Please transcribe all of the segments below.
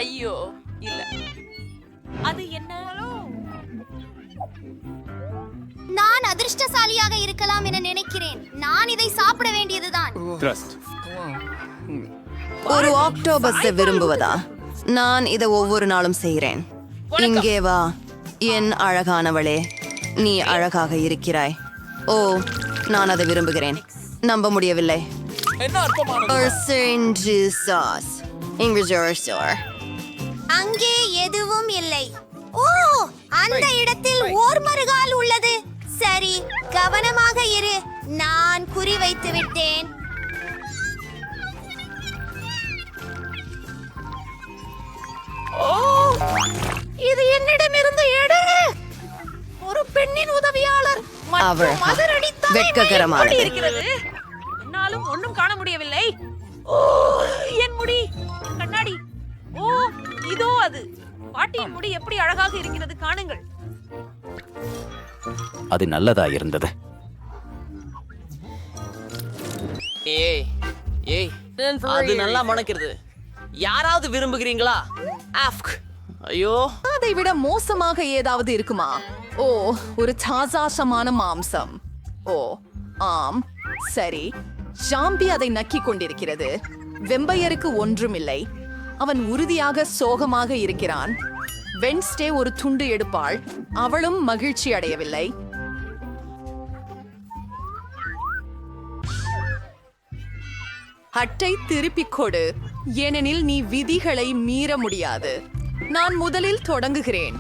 ஐயோ இல்ல. அது என்ன? நான் அதிர்ஷ்டசாலியாக இருக்கலாம் என நினைக்கிறேன். நான் இதை சாப்பிட வேண்டியதுதான். ஒரு ஆக்டோபஸை விரும்புவதா? நான் இதை ஒவ்வொரு நாளும் செய்கிறேன். இங்கே வா என் அழகானவளே, நீ அழகாக இருக்கிறாய். ஓ, நான் அதை விரும்புகிறேன். நம்ப முடியவில்லை. அங்கே எதுவும் இல்லை. ஓ, அந்த இடத்தில் ஓர் மறுகால் உள்ளது. சரி, கவனமாக இரு. நான் குறி வைத்து விட்டேன். ஓ, இது என்னிடமிருந்து எடு. ஒரு பெண்ணின் உதவியாளர் அவள் மற்றும் அதிரடித்தலை வெட்ககரமானது. எப்படி இருக்கிறது? என்னாலும் ஒண்ணும் காண முடியவில்லை. ஓ, என் முடி கண்ணாடி. ஓ, இதோ அது. பாட்டியின் முடி எப்படி அழகாக இருக்கிறது காணுங்கள். அது நல்லதா இருந்தது. ஏய் ஏய், அது நல்லா மணக்கிறது. யாராவது விரும்புகிறீங்களா? ஆஃப்க். ஐயோ, அதை விட மோசமாக ஏதாவது இருக்குமா? ஓ, ஒரு தாசாசமான மாம்சம். ஓ ஆம், சரி. ஜாம்பி அதை நக்கிக் கொண்டிருக்கிறது. வெம்பையருக்கு ஒன்றுமில்லை. அவன் உறுதியாக சோகமாக இருக்கிறான். வென்ஸ்டே ஒரு துண்டு எடுப்பாள். அவளும் மகிழ்ச்சி அடையவில்லை. அட்டை திருப்பிக் கொடு, ஏனெனில் நீ விதிகளை மீற முடியாது. நான் முதலில் தொடங்குகிறேன்.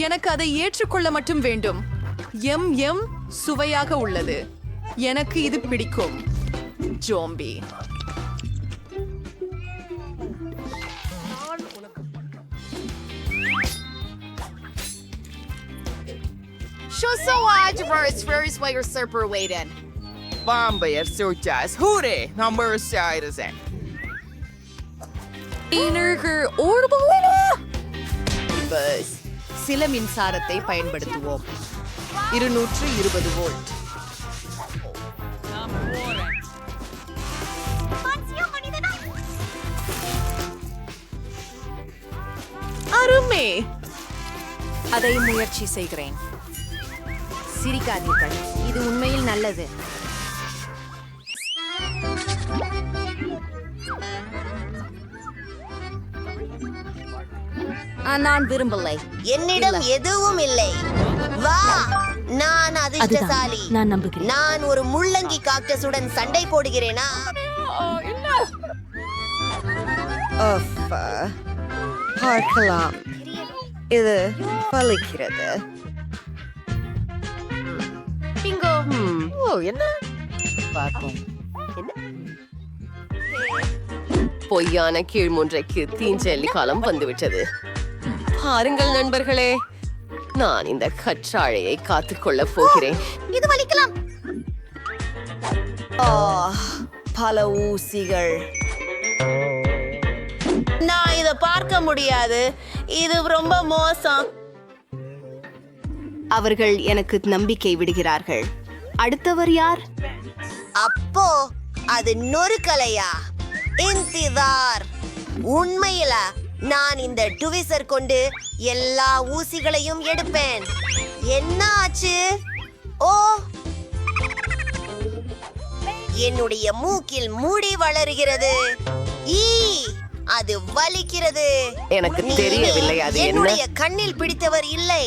எனக்கு அதை ஏற்றுக்கொள்ள மட்டும் வேண்டும். எம் சுவையாக உள்ளது. எனக்கு இது பிடிக்கும். Zombie. Vampire surjas. Hure, number citizen. சில மின்சாரத்தை பயன்படுத்துவோம். 220 வோல்ட். அருமே. அதை முயற்சி செய்கிறேன். சிரிக்காதீர்கள், இது உண்மையில் நல்லது. நான் விரும்பலை. என்னிடம் எதுவும் இல்லை. வா, நான் அதிர்ஷ்டசாலி. நான் நம்புகிறேன். நான் ஒரு முள்ளங்கி காக்டஸுடன் சண்டை போடுகிறேனா? பார்க்கலாம். இது பலிக்கிறது. என்ன பார்ப்போம். பொய்யான கீழ்முன்றைக்கு தீஞ்செல்லி காலம் வந்துவிட்டது. பாருங்கள் நண்பர்களே, நான் இந்த கற்றாழையை காத்துக்கொள்ள போகிறேன். இது வலிக்கலாம். பல ஊசிகள். நான் இத பார்க்க முடியாது. இது ரொம்ப மோசம். அவர்கள் எனக்கு நம்பிக்கை விடுகிறார்கள். அடுத்தவர் யார்? அப்போ அது நொறுக்கலையா? இன்திதார். உண்மையில நான் இந்த டுவிசர் கொண்டு எல்லா ஊசிகளையும் எடுப்பேன். என்ன ஆச்சு? ஓ, என்னுடைய மூக்கில் முடி வளருகிறது. ஈ, அது வலிக்கிறது. எனக்கு தெரியவில்லை அது என்ன. என்னுடைய கண்ணில் பிடித்தவர் இல்லை.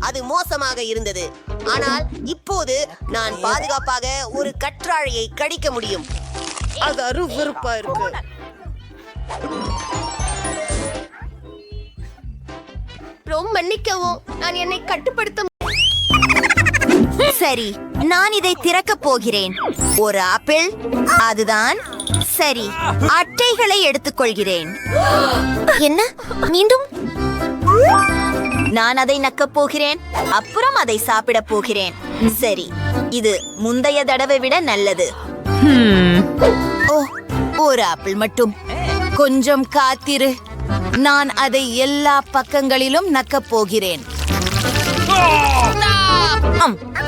அது மோசமாக இருந்தது. ஆனால் இப்போது நான் பாதுகாப்பாக ஒரு கற்றாழையை கடிக்க முடியும். அது அருவருப்பா இருக்கு. ரொம்ப மன்னிக்கவும், நான் என்னை கட்டுப்படுத்த. சரி, நான் இதை திறக்கப் போகிறேன். ஒரு ஆப்பிள், அதுதான் சரி. அட்டைகளை எடுத்துக்கொள்கிறேன். என்ன மீண்டும்? நான் அதை நக்கப் போகிறேன், அப்புறம் அதை சாப்பிடப் போகிறேன். சரி, இது முந்தைய தடவை விட நல்லது. ஓ, ஒரு ஆப்பிள் மட்டும். கொஞ்சம் காத்திரு, நான் அதை எல்லா பக்கங்களிலும் நக்கப் போகிறேன்.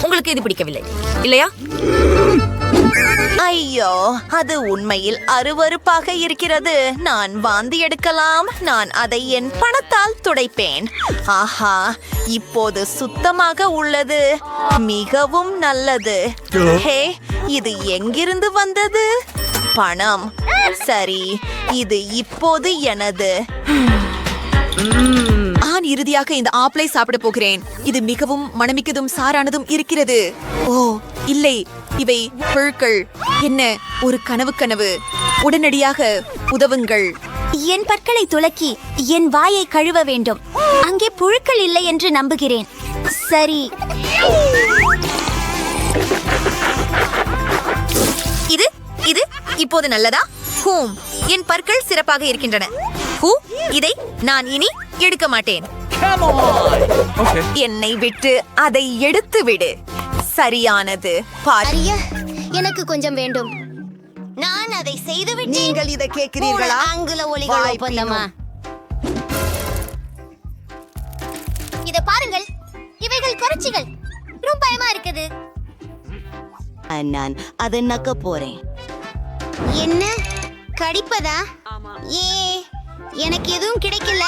உங்களுக்கு இது பிடிக்கவில்லை இல்லையா? ஐயோ, அது உண்மையில் அருவருப்பாக இருக்கிறது. நான் வாந்தி எடுக்கலாம். நான் அதை என் பணத்தால் துடைப்பேன். ஆஹா, இப்போது சுத்தமாக உள்ளது. மிகவும் நல்லது. ஹே, இது எங்கிருந்து வந்தது? பணம். சரி, இது இப்போது எனது. நான் இறுதியாக இந்த ஆப்பிளை சாப்பிட போகிறேன். இது மிகவும் மணமிக்கதும் சாரானதும் இருக்கிறது. ஓ இல்லை, இவை புழுக்கள். என்ன ஒரு கனவு. உடனடியாக உதவுங்கள். என் பற்களை துலக்கி என் வாயை கழுவ வேண்டும். அங்கே புழுக்கள் இல்லை என்று நம்புகிறேன். சரி, இது இது இப்போது நல்லதா? ஹூம், என் பற்கள் சிறப்பாக இருக்கின்றன. ஹூ, இதை நான் இனி எடுக்க மாட்டேன். என்னை விட்டு அதை எடுத்து விடு. சரியானது. அரிய, எனக்கு கொஞ்சம் வேண்டும். நான் அதை செய்துவிட்டேன். நீங்கள் இதை கேட்கிறீர்களா? ஆங்கில ஒலிகள் ஒப்பந்தமா? இத பாருங்கள், இவைகள் குறைச்சிகள். ரொம்ப பயமா இருக்குது. நான் அதை நக்க போறேன். என்ன கடிப்பதா? ஏ, எனக்கு எதுவும் கிடைக்கல.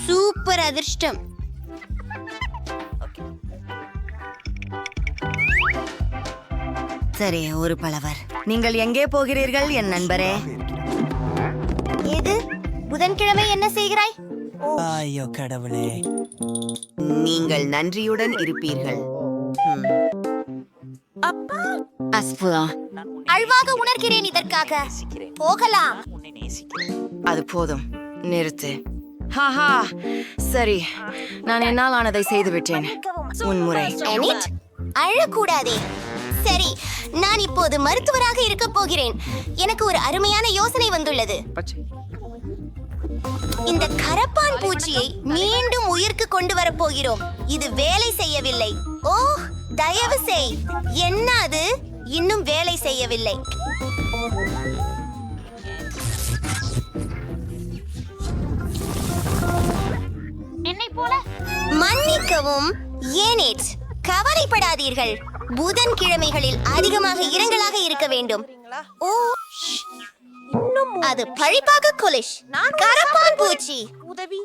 சூப்பர் அதிர்ஷ்டம். சரி, ஒரு பலவர். நீங்கள் எங்கே போகிறீர்கள் என் நண்பரே? எது? புதன்கிழமை என்ன செய்கிறாய்? ஐயோ கடவுளே. நீங்கள் நன்றியுடன் இருப்பீர்கள். அழ்வாக உணர்கிறேன் இதற்காக. போகலாம். அது போதும், நிறுத்து. ஹாஹா, சரி, நான் என்னால் ஆனதை செய்துவிட்டேன். முன்முறை. அனிட், அழக்கூடாதே. சரி, நான் இப்போது மருத்துவராக இருக்க போகிறேன். எனக்கு ஒரு அருமையான யோசனை வந்துள்ளது. இந்த கரப்பான் பூச்சியை மீண்டும் உயிர்க்கு கொண்டு வரப் போகிறோம். இது வேலை செய்யவில்லை. ஓ, தயவு செய். என்ன அது? இன்னும் வேலை செய்யவில்லை. மன்னிக்கவும் ஏனேட், கவலைப்படாதீர்கள். புதன்கிழமைகளில் அதிகமாக இரங்கலாக இருக்க வேண்டும். ஓ, அது பழிப்பாக கொலிஷ். கரப்பான் பூச்சி. உதவி,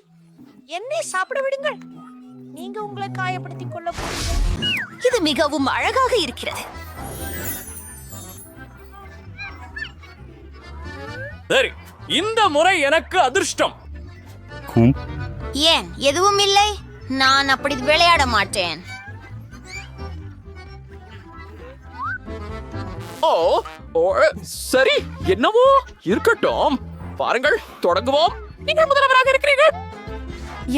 என்னை சாப்பிட விடுங்கள். நீங்க உங்களை காயப்படுத்திக் கொள்ள போறீங்க. இது மிகவும் அழகாக இருக்கிறது. சரி, இந்த முறை எனக்கு அதிர்ஷ்டம். ஏன் எதுவும் இல்லை? நான் அப்படி விளையாட மாட்டேன். ஓ ஓ, சரி, என்னவோ இருக்கட்டும். பாருங்கள், தொடங்குவோம். நீங்கள் முதல்வராக இருக்கிறீர்கள்.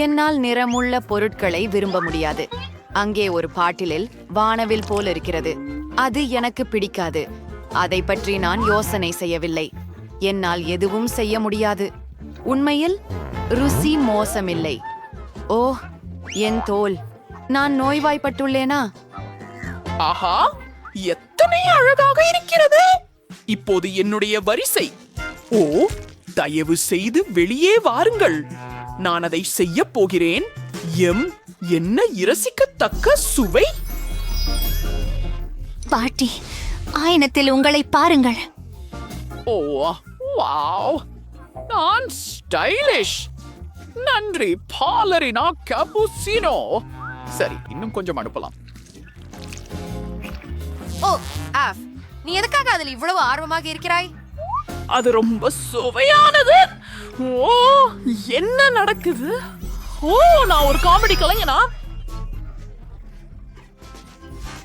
என்னால் நிறமுள்ள பொருட்களை விரும்ப முடியாது. அங்கே ஒரு பாட்டிலில் வானவில் போல் இருக்கிறது. அது எனக்கு பிடிக்காது. அதை பற்றி நான் யோசனை செய்யவில்லை. என்னால் எதுவும் செய்ய முடியாது. உண்மையில் ருசி மோசமில்லை. ஓ, என் தோல். நான் நோய்வாய்ப்பட்டுள்ளேனா? ஆஹா, எத்தனை அழகாக இருக்கிறது. இப்போது என்னுடைய வரிசை. ஓ, தயவு செய்து வெளியே வாருங்கள். நான் அதை செய்ய போகிறேன். என்ன இரசிக்கத்தக்க சுவை. பாட்டி, ஆயனத்தில் உங்களை பாருங்கள். ஓ, வாவ், நான் ஸ்டைலிஷ். நன்றி பாலரினா கேப்புசினோ. சரி, இன்னும் கொஞ்சம் அனுப்பலாம். ஓ ஆஃப், நீ எதுக்காக அதில் இவ்வளவு ஆர்வமாக இருக்கிறாய்? அது ரொம்ப சுவையானது. ஓ, என்ன நடக்குது? ஓ, நான் ஒரு காமெடி கலைஞனா?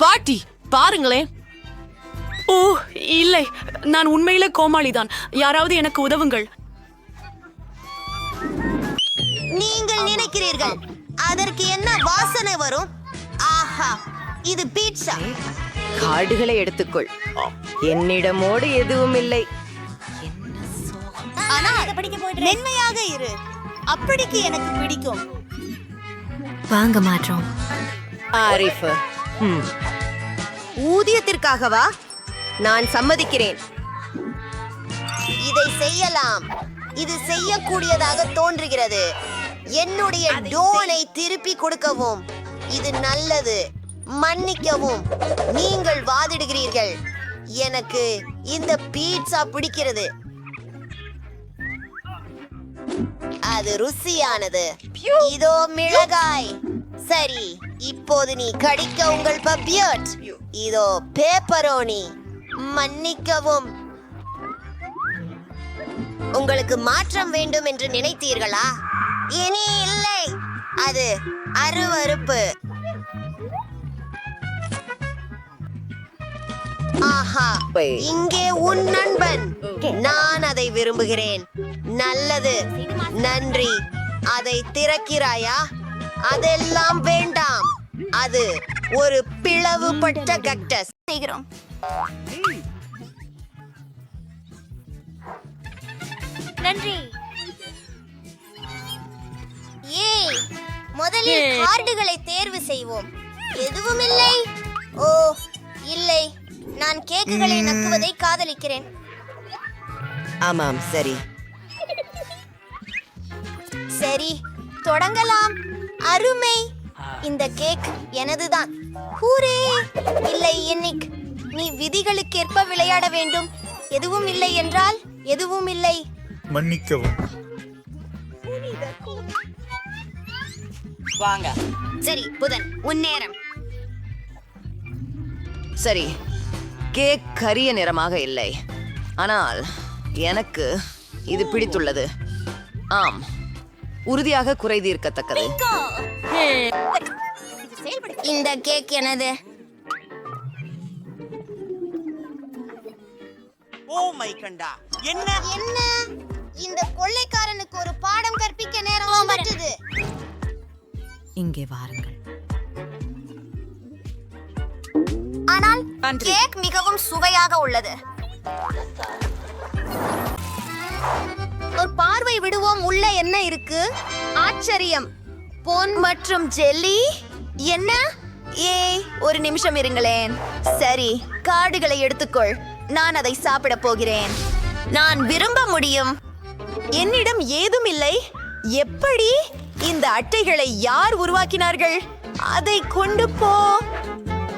பாட்டி, பாருங்களேன். ஓ இல்லை, நான் உண்மையிலே கோமாளிதான். யாராவது எனக்கு உதவுங்கள். நீங்கள் நினைக்கிறீர்கள் அதற்கு என்ன வாசனை வரும்? ஆஹா, இது பீட்சா. கார்டுகளை எடுத்துக்கொள். என்னிடமோடு எதுவும் இல்லை. மென்மையாக இரு. அப்படிக்கு எனக்கு பிடிக்கும். வாங்க மாற்றோம். ஆரிஃப், ஊதியத்திற்காகவா? நான் சம்மதிக்கிறேன். இதை செய்யலாம். இது செய்யக்கூடியதாக தோன்றுகிறது. என்னுடைய டோனை திருப்பி கொடுக்கவும். இது நல்லது. மன்னிக்கவும், நீங்கள் வாதிடுகிறீர்கள். எனக்கு இந்த பீட்சா பிடிக்கிறது. அது ருசியானது. இதோ மிளகாய். சரி, இப்போது நீ கடிக்க உங்கள் பப்பியட். இதோ பேப்பரோனி. மன்னிக்கவும். உங்களுக்கு மாற்றம் வேண்டும் என்று நினைத்தீர்களா? இனி இல்லை. அது அருவருப்பு. ஆஹா, இங்கே உன் நண்பன். நான் அதை விரும்புகிறேன். நல்லது, நன்றி. அதை திறக்கிறாயா? அதெல்லாம் வேண்டாம். அது ஒரு பிளவுபட்ட கக்டஸ். செய்கிறோம். நன்றி. ஏய், முதலில் கார்டுகளை தேர்வு செய்வோம். எதுவும் இல்லை. ஓ இல்லை, நான் கேக்குகளை நக்குவதை காதலிக்கிறேன். ஆமாம், சரி. சரி, தொடங்கலாம். அருமை. இந்த கேக் எனதுதான். ஹூரே! இல்லை என்னிக், நீ விதிகளுக்கேற்ப விளையாட வேண்டும். எதுவும் இல்லை என்றால் எதுவும் இல்லை. மன்னிக்கவும். வாங்க. சரி, புதன், உன் நேரம். சரி, கேக் கரிய நிறமாக இல்லை, ஆனால் எனக்கு இது பிடித்துள்ளது. ஆம், உறுதியாக குறை தீர்க்கத்தக்கது. இந்த கேக் எனது. என்ன இந்த கொள்ளைக்காரனுக்கு ஒரு பாடம் கற்பிக்க நேரம் வந்துட்டது. இங்கே வாருங்கள். ஆனால் கேக் மிகவும் சுவையாக உள்ளது. ஒரு பார்வை விடுவோம். உள்ள என்ன இருக்கு? ஆச்சரியம். பொன் மற்றும் ஜெல்லி. என்ன? ஏய், ஒரு நிமிஷம் இருங்களேன். சரி, கார்டுகளை எடுத்துக்கொள். நான் அதை சாப்பிட போகிறேன். நான் விரும்ப முடியும். என்னிடம் ஏதும் இல்லை. எப்படி? இந்த அட்டைகளை யார் உருவாக்கினார்கள்? அதை கொண்டு போ.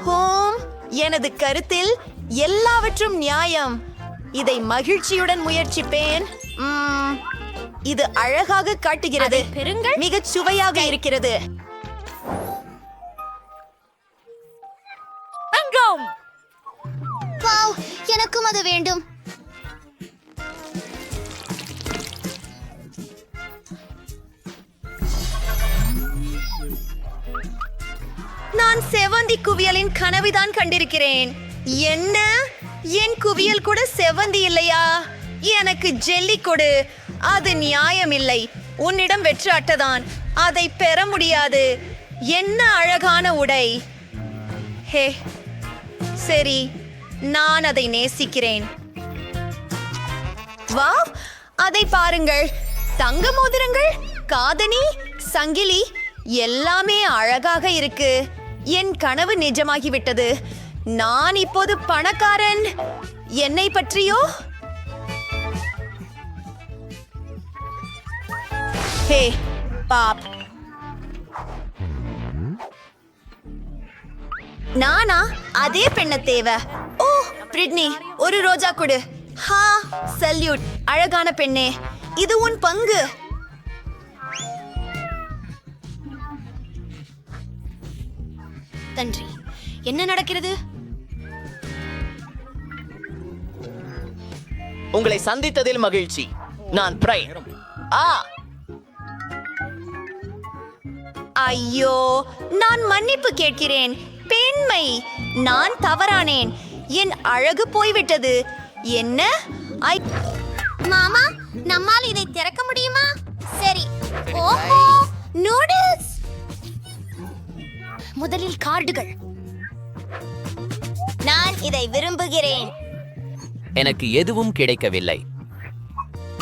ஹோம், எனது கருத்தில் எல்லாவற்றும் நியாயம். இதை மகிழ்ச்சியுடன் முயற்சிப்பேன். இது அழகாக காட்டுகிறது. மிகச் சுவையாக இருக்கிறது. வாவ், எனக்கும் அது வேண்டும். நான் செவந்தி குவியலின் கனவுதான் கண்டிருக்கிறேன். என்ன? என் குவியல் கூட செவந்தி இல்லையா? எனக்கு ஜெல்லி கொடு. அது நியாயம் இல்லை. உன்னிடம் வெற்று அட்டைதான். அதை பெற முடியாது. என்ன அழகான உடை. ஹே, சரி, நான் அதை நேசிக்கிறேன். வாவ், அதை பாருங்கள். தங்க மோதிரங்கள், காதணி, சங்கிலி, எல்லாமே அழகாக இருக்கு. என் கனவு நிஜமாகிவிட்டது. நான் இப்போது பணக்காரன். என்னை பற்றியோ? ஹே பாப், நானா? அதே பெண்ண தேவை. ஓ பிரிட்னி, ஒரு ரோஜா கொடு. ஹா, சல்யூட். அழகான பெண்ணே, இது உன் பங்கு. நன்றி. என்ன நடக்கிறது? உங்களை சந்தித்ததில் மகிழ்ச்சி. நான் பிரைன். ஐயோ, நான் மன்னிப்பு கேட்கிறேன். பெண்மை, நான் தவறானேன். என் அழகு போய்விட்டது. என்ன? மாமா, நம்மால் இதை திறக்க முடியுமா? சரி. ஓஹோ, நூடுல்ஸ். முதலில் கார்டுகள். நான் இதை விரும்புகிறேன். எனக்கு எதுவும் கிடைக்கவில்லை.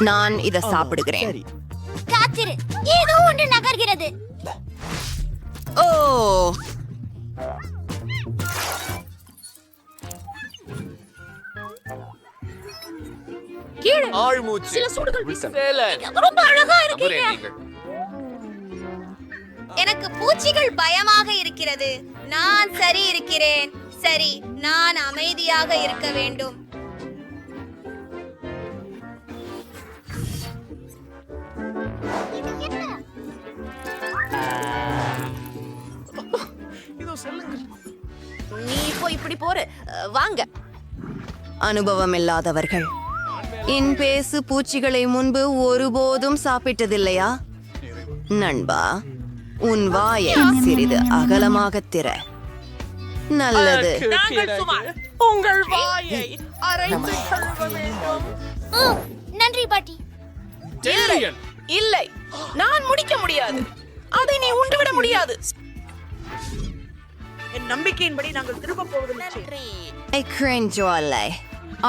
நான் இதை சாப்பிடுகிறேன். காத்திரு, ஏதோ ஒன்று நகர்கிறது. ஓ, கீழே ஆழ்மூச்சு. சில சூடுகள் வீச. சேலன். ரொம்ப அழகா இருக்கீங்க. நீங்கள். எனக்கு பூச்சிகள் பயமாக இருக்கிறது. நான் சரி இருக்கிறேன். சரி, நான் அமைதியாக இருக்க வேண்டும். நீ இப்போ இப்படி போற. வாங்க. அனுபவம் இல்லாதவர்கள் என் பேசு பூச்சிகளை முன்பு ஒருபோதும் சாப்பிட்டதில்லையா? நண்பா, உன் வாயை சிறிது அகலமாக திற. நல்லது. நாங்கள் சுமார் உங்கள் வாயை அரைத்து கழுவ வேண்டும். நன்றி பாட்டி. டெல்லியன் இல்லை, நான் முடிக்க முடியாது. அதை நீ உண்டுவிட முடியாது. என் நம்பிக்கையின்படி நாங்கள் திரும்ப போவது நிச்சயம். கிரெஞ்சோ அல்லை,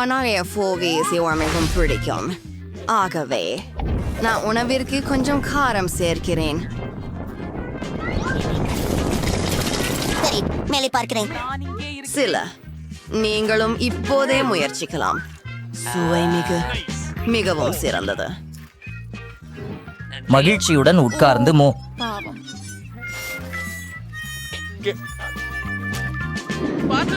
ஆனால் எஃபோகேசி மிகவும் பிடிக்கும். ஆகவே நான் உணவிற்கு கொஞ்சம் காரம் சேர்க்கிறேன். சரி, மேலே பார்க்கிறேன். சில நீங்களும் இப்போதே முயற்சிக்கலாம். சுவை மிகவும் சிறந்தது. மகிழ்ச்சியுடன் உட்கார்ந்து பார்த்து